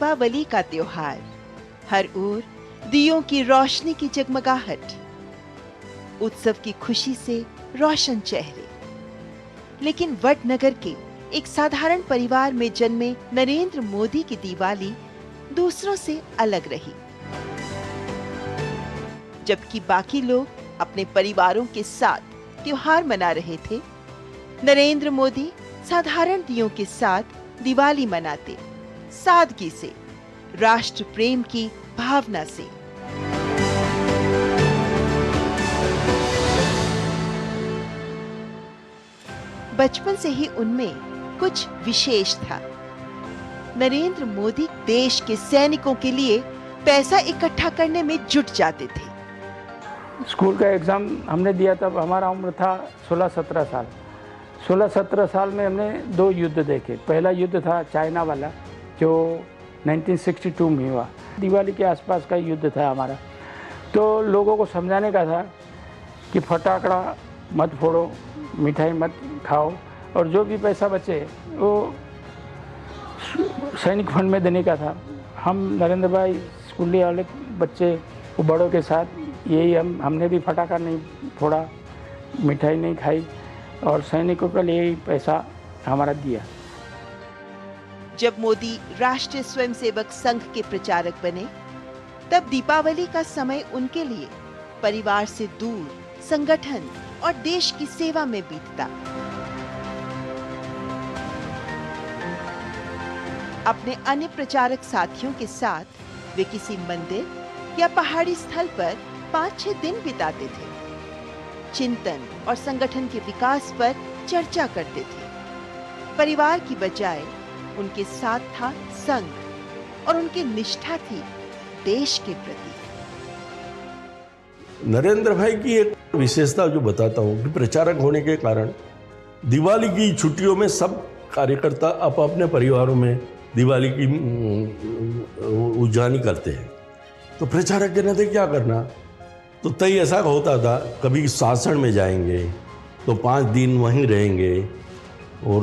दीपावली का त्योहार, हर ओर दियों की रोशनी की जगमगाहट, उत्सव की खुशी से रोशन चेहरे। लेकिन वडनगर के एक साधारण परिवार में जन्मे नरेंद्र मोदी की दिवाली दूसरों से अलग रही। जबकि बाकी लोग अपने परिवारों के साथ त्योहार मना रहे थे, नरेंद्र मोदी साधारण दियों के साथ दिवाली मनाते, सादगी से, राष्ट्र प्रेम की भावना से। बचपन से ही उनमें कुछ विशेष था। नरेंद्र मोदी देश के सैनिकों के लिए पैसा इकट्ठा करने में जुट जाते थे। स्कूल का एग्ज़ाम हमने दिया तब हमारा उम्र था 16-17 साल। 16-17 साल में हमने 2 युद्ध देखे। पहला युद्ध था चाइना वाला, जो 1962 में हुआ। दिवाली के आसपास का युद्ध था हमारा। तो लोगों को समझाने का था कि फटाकड़ा मत फोड़ो, मिठाई मत खाओ, और जो भी पैसा बचे वो सैनिक फंड में देने का था। हम नरेंद्र भाई स्कूल वाले बच्चे वो बड़ों के साथ यही हमने भी फटाका नहीं फोड़ा, मिठाई नहीं खाई, और सैनिकों के लिए यही पैसा हमारा दिया। जब मोदी राष्ट्रीय स्वयंसेवक संघ के प्रचारक बने, तब दीपावली का समय उनके लिए परिवार से दूर संगठन और देश की सेवा में बीतता। अपने अन्य प्रचारक साथियों के साथ वे किसी मंदिर या पहाड़ी स्थल पर 5-6 दिन बिताते थे। चिंतन और संगठन के विकास पर चर्चा करते थे। परिवार की बजाय उनके साथ था संघ, और उनकी निष्ठा थी देश के प्रति। नरेंद्र भाई की एक विशेषता जो बताता हूँ कि प्रचारक होने के कारण दिवाली की छुट्टियों में सब कार्यकर्ता अपने परिवारों में दिवाली की उजानी करते हैं। तो प्रचारक के नाते क्या करना, तो तय ऐसा होता था, कभी शासन में जाएंगे तो 5 दिन वहीं रहेंगे और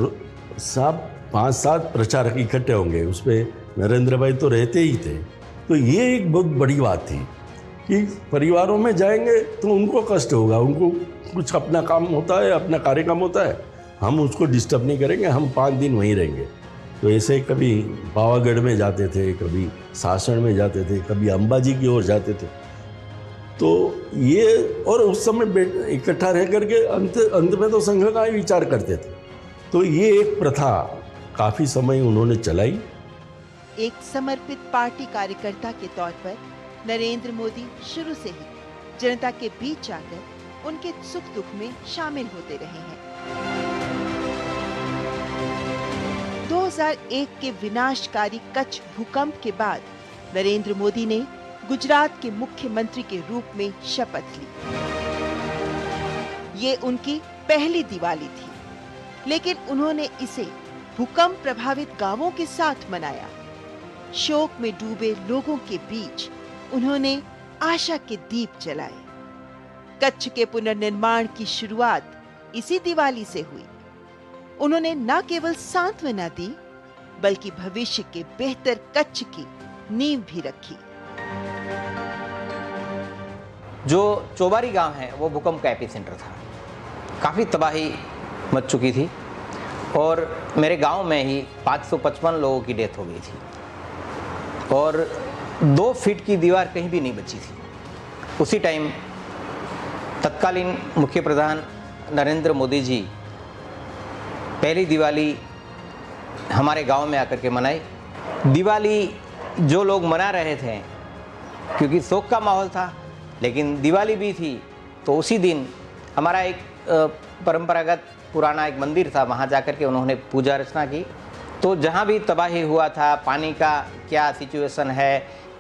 सब 5-7 प्रचारक इकट्ठे होंगे, उस पर नरेंद्र भाई तो रहते ही थे। तो ये एक बहुत बड़ी बात थी कि परिवारों में जाएंगे तो उनको कष्ट होगा, उनको कुछ अपना काम होता है, अपना कार्यक्रम होता है, हम उसको डिस्टर्ब नहीं करेंगे, हम 5 दिन वहीं रहेंगे। तो ऐसे कभी पावागढ़ में जाते थे, कभी सासण में जाते थे, कभी अंबाजी की ओर जाते थे। तो ये, और उस समय इकट्ठा रह करके अंत में तो संघ का ही विचार करते थे। तो ये एक प्रथा काफ़ी समय उन्होंने चलाई। एक समर्पित पार्टी कार्यकर्ता के तौर पर नरेंद्र मोदी शुरू से ही जनता के बीच जाकर उनके सुख दुख में शामिल होते रहे हैं। 2001 के विनाशकारी कच्छ भूकंप के बाद नरेंद्र मोदी ने गुजरात के मुख्यमंत्री के रूप में शपथ ली। ये उनकी पहली दिवाली थी, लेकिन उन्होंने इसे भूकंप प्रभावित गांवों के साथ मनाया। शोक में डूबे लोगों के बीच उन्होंने आशा के दीप जलाए। कच्छ के पुनर्निर्माण की शुरुआत इसी दिवाली से हुई। उन्होंने न केवल सांत्वना दी, बल्कि भविष्य के बेहतर कच्छ की नींव भी रखी। जो चौबारी गांव है वो भूकंप का एपिसेंटर था। काफ़ी तबाही मच चुकी थी और मेरे गांव में ही 555 लोगों की डेथ हो गई थी और 2 फीट की दीवार कहीं भी नहीं बची थी। उसी टाइम तत्कालीन मुख्य प्रधान नरेंद्र मोदी जी पहली दिवाली हमारे गांव में आकर के मनाई। दिवाली जो लोग मना रहे थे, क्योंकि शोक का माहौल था, लेकिन दिवाली भी थी, तो उसी दिन हमारा एक परंपरागत पुराना एक मंदिर था, वहाँ जाकर के उन्होंने पूजा अर्चना की। तो जहाँ भी तबाही हुआ था, पानी का क्या सिचुएशन है,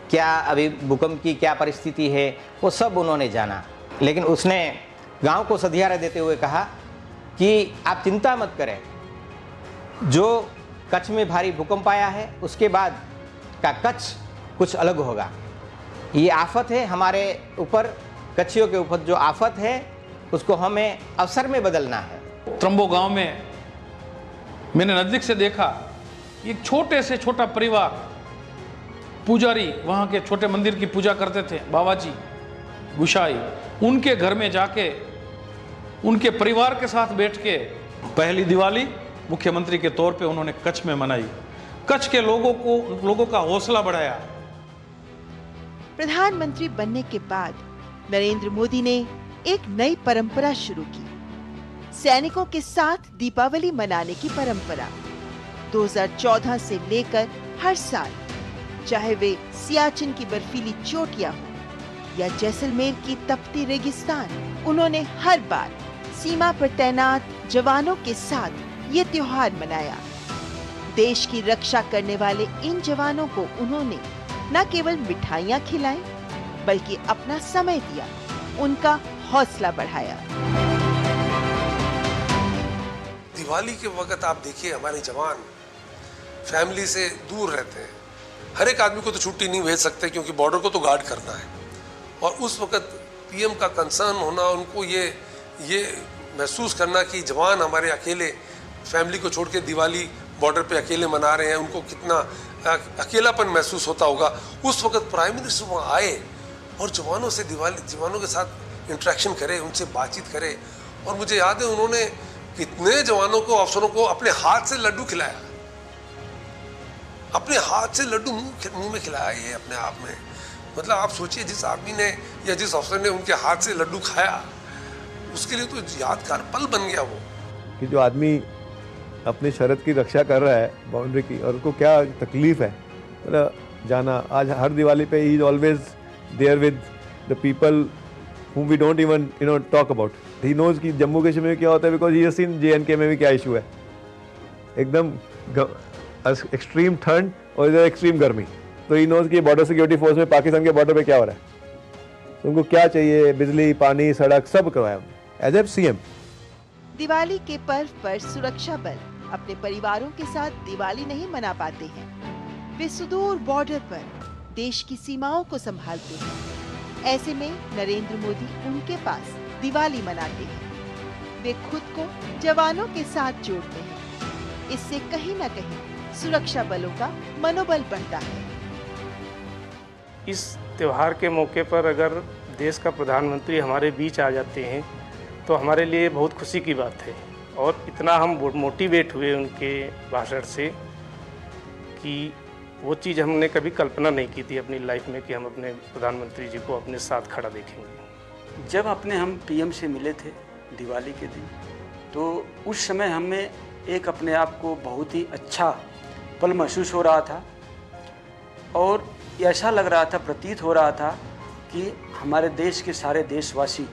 क्या अभी भूकंप की क्या परिस्थिति है, वो सब उन्होंने जाना। लेकिन उसने गांव को सधियारा देते हुए कहा कि आप चिंता मत करें, जो कच्छ में भारी भूकंप आया है उसके बाद का कच्छ कुछ अलग होगा। ये आफत है हमारे ऊपर, कच्छियों के ऊपर जो आफत है उसको हमें अवसर में बदलना है। त्रंबो गांव में मैंने नज़दीक से देखा, एक छोटे से छोटा परिवार पुजारी वहाँ के छोटे मंदिर की पूजा करते थे, बाबा जी गुशाई, उनके घर में जाके उनके परिवार के साथ बैठ के पहली दिवाली मुख्यमंत्री के तौर पे उन्होंने कच्छ में मनाई। कच्छ के लोगों का हौसला बढ़ाया। प्रधानमंत्री बनने के बाद नरेंद्र मोदी ने एक नई परंपरा शुरू की, सैनिकों के साथ दीपावली मनाने की परंपरा। 2014 से लेकर हर साल, चाहे वे सियाचिन की बर्फीली चोटियां हो या जैसलमेर की तपती रेगिस्तान, उन्होंने हर बार सीमा पर तैनात जवानों के साथ ये त्योहार मनाया। देश की रक्षा करने वाले इन जवानों को उन्होंने न केवल मिठाइयां खिलाई, बल्कि अपना समय दिया, उनका हौसला बढ़ाया। दिवाली के वक्त आप देखिए, हमारे जवान फैमिली से दूर रहते हैं। हर एक आदमी को तो छुट्टी नहीं भेज सकते क्योंकि बॉर्डर को तो गार्ड करना है। और उस वक्त पीएम का कंसर्न होना, उनको ये महसूस करना कि जवान हमारे अकेले फैमिली को छोड़ के दिवाली बॉर्डर पे अकेले मना रहे हैं, उनको कितना अकेलापन महसूस होता होगा। उस वक्त प्राइम मिनिस्टर वहाँ आए और जवानों के साथ इंटरेक्शन करे, उनसे बातचीत करे। और मुझे याद है उन्होंने कितने जवानों को, अफसरों को अपने हाथ से लड्डू खिलाया, अपने हाथ से लड्डू मुंह में खिलाया। ये अपने आप में, मतलब आप सोचिए, जिस आदमी ने या जिस अफसर ने उनके हाथ से लड्डू खाया, उसके लिए तो यादगार पल बन गया वो। कि जो आदमी अपनी शरत की रक्षा कर रहा है, बाउंड्री की, और उनको क्या तकलीफ है मतलब जाना। आज हर दिवाली पे he is always there with the people whom we don't even talk about. He knows कि जम्मू कश्मीर में क्या होता है, because he has seen JNK में भी क्या इशू है। एकदम एक्सट्रीम ठंड और इधर एक्सट्रीम गर्मी। तो ही नोज कि बॉर्डर सिक्योरिटी फोर्स में पाकिस्तान के बॉर्डर पे क्या हो रहा है। तो उनको क्या चाहिए, बिजली, पानी, सड़क, सब करवाया एज ए सीएम। दिवाली के पर्व पर सुरक्षा बल अपने परिवारों के साथ दिवाली नहीं मना पाते हैं। वे सुदूर बॉर्डर पर देश की सीमाओं को संभालते हैं। ऐसे में नरेंद्र मोदी उनके पास दिवाली मनाते हैं। वे खुद को जवानों के साथ जोड़ते हैं। इससे कहीं न कहीं सुरक्षा बलों का मनोबल बढ़ता है। इस त्योहार के मौके पर अगर देश का प्रधानमंत्री हमारे बीच आ जाते हैं तो हमारे लिए बहुत खुशी की बात है। और इतना हम मोटिवेट हुए उनके भाषण से कि वो चीज़ हमने कभी कल्पना नहीं की थी अपनी लाइफ में कि हम अपने प्रधानमंत्री जी को अपने साथ खड़ा देखेंगे। जब हम पीएम से मिले थे दिवाली के दिन, तो उस समय हमें एक अपने आप को बहुत ही अच्छा पल महसूस हो रहा था और ऐसा लग रहा था, प्रतीत हो रहा था कि हमारे देश के सारे देशवासी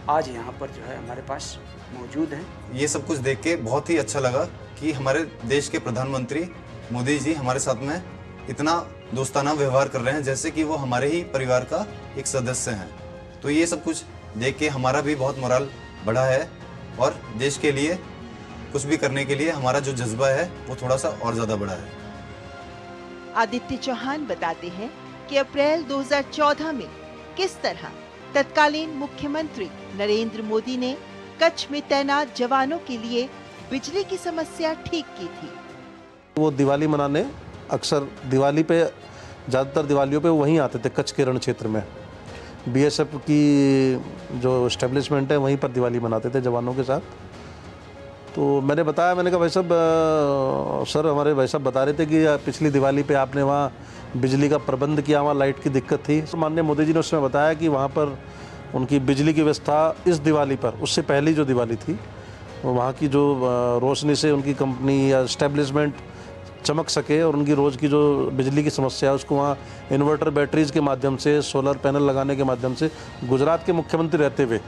आज यहाँ पर जो है हमारे पास मौजूद हैं। ये सब कुछ देख के बहुत ही अच्छा लगा कि हमारे देश के प्रधानमंत्री मोदी जी हमारे साथ में इतना दोस्ताना व्यवहार कर रहे हैं, जैसे कि वो हमारे ही परिवार का एक सदस्य हैं। तो ये सब कुछ देख के हमारा भी बहुत मोरल बढ़ा है और देश के लिए कुछ भी करने के लिए हमारा जो जज्बा है वो थोड़ा सा और ज़्यादा बढ़ा है। आदित्य चौहान बताते हैं कि अप्रैल 2014 में किस तरह तत्कालीन मुख्यमंत्री नरेंद्र मोदी ने कच्छ में तैनात जवानों के लिए बिजली की समस्या ठीक की थी। वो दिवाली मनाने अक्सर दिवाली पे, ज़्यादातर दिवालियों पे वहीं आते थे, कच्छ के रण क्षेत्र में। बीएसएफ की जो एस्टेब्लिशमेंट है वहीं पर दिवाली मनाते थे जवानों के साथ। तो मैंने बताया, मैंने कहा भाई साहब, सर हमारे भाई साहब बता रहे थे कि पिछली दिवाली पे आपने वहाँ बिजली का प्रबंध किया, वहाँ लाइट की दिक्कत थी। माननीय मोदी जी ने उसमें बताया कि वहाँ पर उनकी बिजली की व्यवस्था इस दिवाली पर, उससे पहली जो दिवाली थी, वहाँ की जो रोशनी से उनकी कंपनी या एस्टेब्लिशमेंट चमक सके और उनकी रोज़ की जो बिजली की समस्या है उसको वहाँ इन्वर्टर बैटरीज़ के माध्यम से, सोलर पैनल लगाने के माध्यम से, गुजरात के मुख्यमंत्री रहते हुए,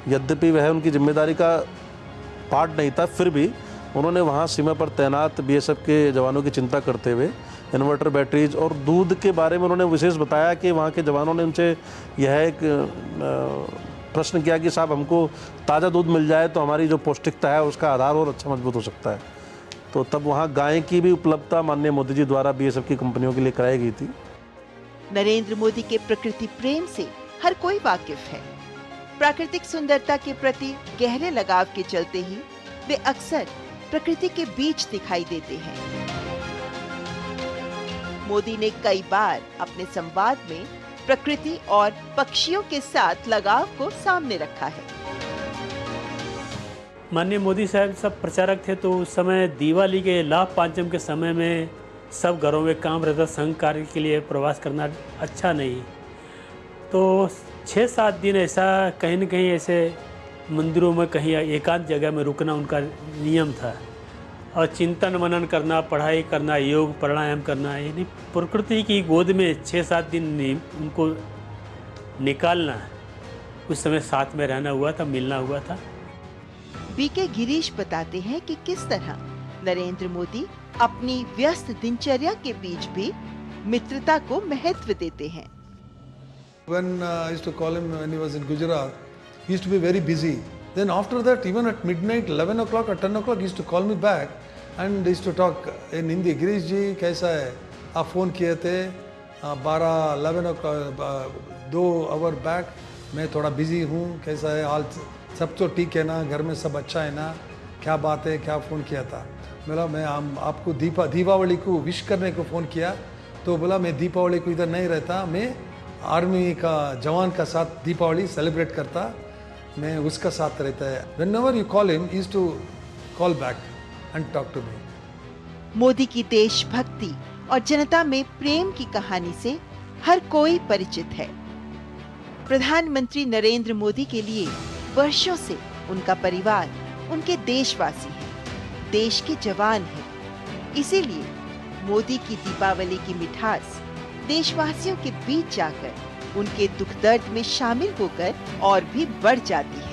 यद्यपि वह उनकी जिम्मेदारी का पार्ट नहीं था, फिर भी उन्होंने वहाँ सीमा पर तैनात बीएसएफ के जवानों की चिंता करते हुए इन्वर्टर बैटरीज और दूध के बारे में उन्होंने विशेष बताया कि वहाँ के जवानों ने उनसे यह एक प्रश्न किया कि साहब हमको ताज़ा दूध मिल जाए तो हमारी जो पौष्टिकता है उसका आधार और अच्छा मजबूत हो सकता है। तो तब वहाँ गाय की भी उपलब्धता माननीय मोदी जी द्वारा बीएसएफ की कंपनियों के लिए कराई गई थी। नरेंद्र मोदी के प्रकृति प्रेम से हर कोई वाकिफ है। प्राकृतिक सुंदरता के प्रति गहरे लगाव के चलते ही वे अक्सर प्रकृति के बीच दिखाई देते हैं। मोदी ने कई बार अपने संवाद में प्रकृति और पक्षियों के साथ लगाव को सामने रखा है। माननीय मोदी साहब सब प्रचारक थे, तो उस समय दिवाली के लाभ पांचम के समय में सब घरों में काम रहता, संघ कार्य के लिए प्रवास करना अच्छा नहीं। तो 6-7 दिन ऐसा कहीं न कहीं ऐसे मंदिरों में कहीं एकांत जगह में रुकना उनका नियम था, और चिंतन मनन करना, पढ़ाई करना, योग प्राणायाम करना, यानी प्रकृति की गोद में 6-7 दिन उनको निकालना। उस समय साथ में रहना हुआ था, मिलना हुआ था। बीके गिरीश बताते हैं कि किस तरह नरेंद्र मोदी अपनी व्यस्त दिनचर्या के बीच भी मित्रता को महत्व देते हैं। When I used to call him when he was in Gujarat, he used to be very busy. Then after that, even at midnight, 11 o'clock or 10 o'clock, he used to call me back and he used to talk in Hindi. Girish ji, कैसा है? आप phone किए थे 12-11 o'clock 2 hour back. मैं थोड़ा busy हूँ, कैसा है? हाल सब तो ठीक है ना? घर में सब अच्छा है ना? क्या बात है? क्या फ़ोन किया था? बोला मैं आपको दीपावली को विश करने को फ़ोन किया, तो बोला मैं दीपावली को इधर नहीं रहता, मैं आर्मी का जवान का साथ दीपावली सेलिब्रेट करता, मैं उसका साथ रहता है। Whenever you call him, he used to call back and talk to me. Modi की देशभक्ति और जनता में प्रेम की कहानी से हर कोई परिचित है। प्रधानमंत्री नरेंद्र मोदी के लिए वर्षों से उनका परिवार उनके देशवासी हैं, देश के जवान हैं। इसीलिए मोदी की दीपावली की मिठास देशवासियों के बीच जाकर उनके दुख दर्द में शामिल होकर और भी बढ़ जाती है।